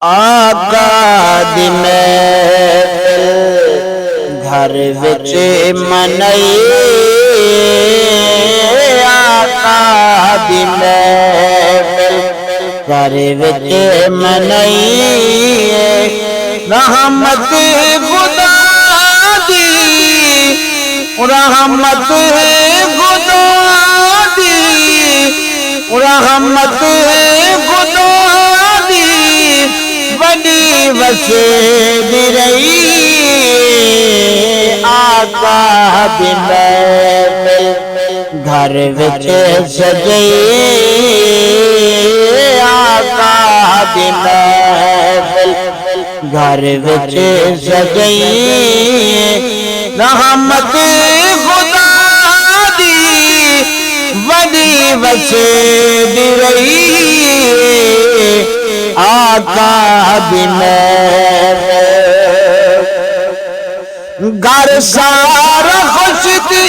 आका दी महफिल घर विच मनई, आका दी महफिल घर विच मनई, रहमत खुदा दी, रहमत खुदा दी, रहमत खुदा दी बड़ी वसेदी रही, आका दी महफिल घर विच सजई, आका दी महफिल घर विच सजई, रहमत खुदा दी बड़ी वसेदी रही, आका दी महफिल घर सारा खुश थी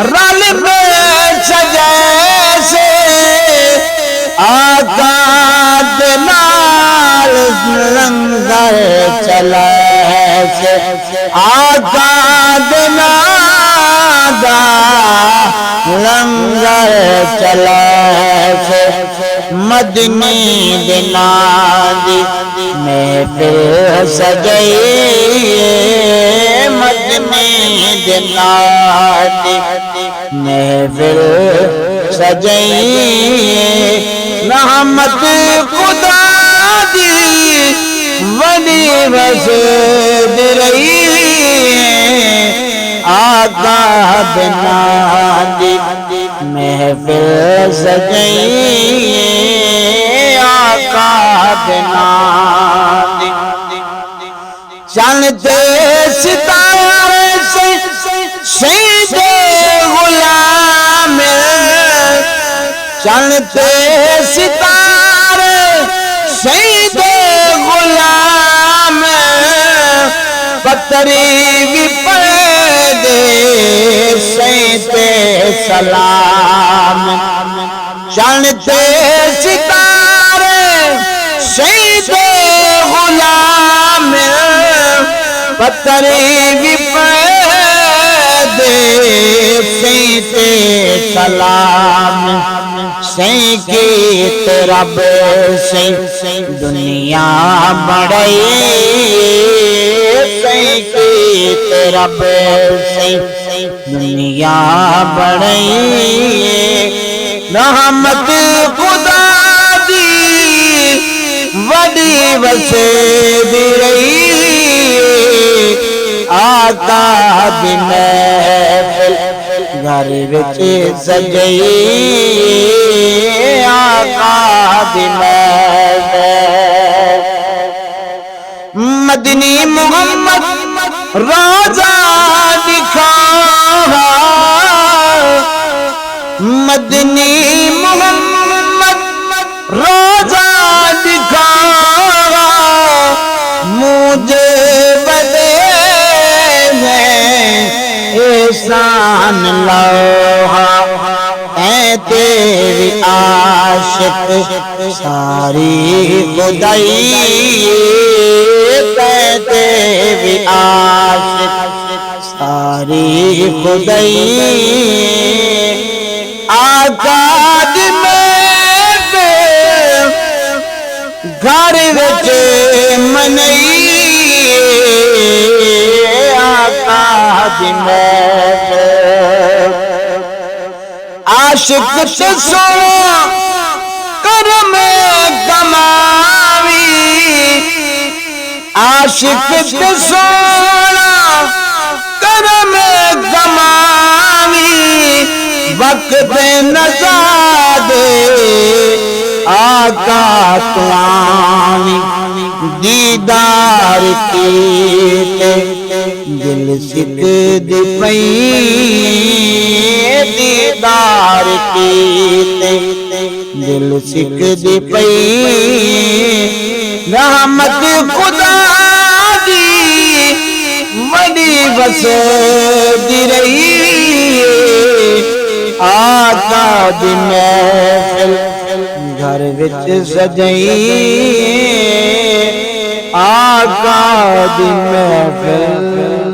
रल में सजैसे, आका दे नाल लंगर चलैसे, आका दे नाल लंगर चलैसे, मदनी दिना दी महफिल सजई, मदनी दिना दी महफिल सजई, रहमत खुदा दी बड़ी वसेदी रही, आका बिना दी महफिल सजई, आका बिना दी चलते सितारे से शहीदे गुलाम, चलते सितारे शहीदे गुलाम, पतरी भी दे सैते सलाम, चलते सितारे शहीदे गुलाम, पतरी भी दे सैते सलाम, सही की रब से दुनिया बढ़ई, सही की रब से दुनिया बढ़ई, रहमत खुदा दी बड़ी वसेदी रही, आका दी महफिल घर विच सजई, आका दी महफिल मदनी मोहम्मद रोजा दिखावा, मदनी मोहम्मद रोजा दिखावा, मुझे बदे एहसान लोहा ऐ तेरी आशिक सारी खुदाई, तेरी आशिक सारी खुदाई, आका दी महफिल घर विच मनई, आका दी महफिल आशिक ते सोना करम कमावी, आशिक ते सोना करम कमावी, वक्त नज़ादे आका तुआनी, दीदार कीते दिल सिकद पई, दीदार कीते दिल सिकद पई, रहमत खुदा दी बड़ी वसेदी रही, आका दी महफिल घर विच सजई। आका दी महफिल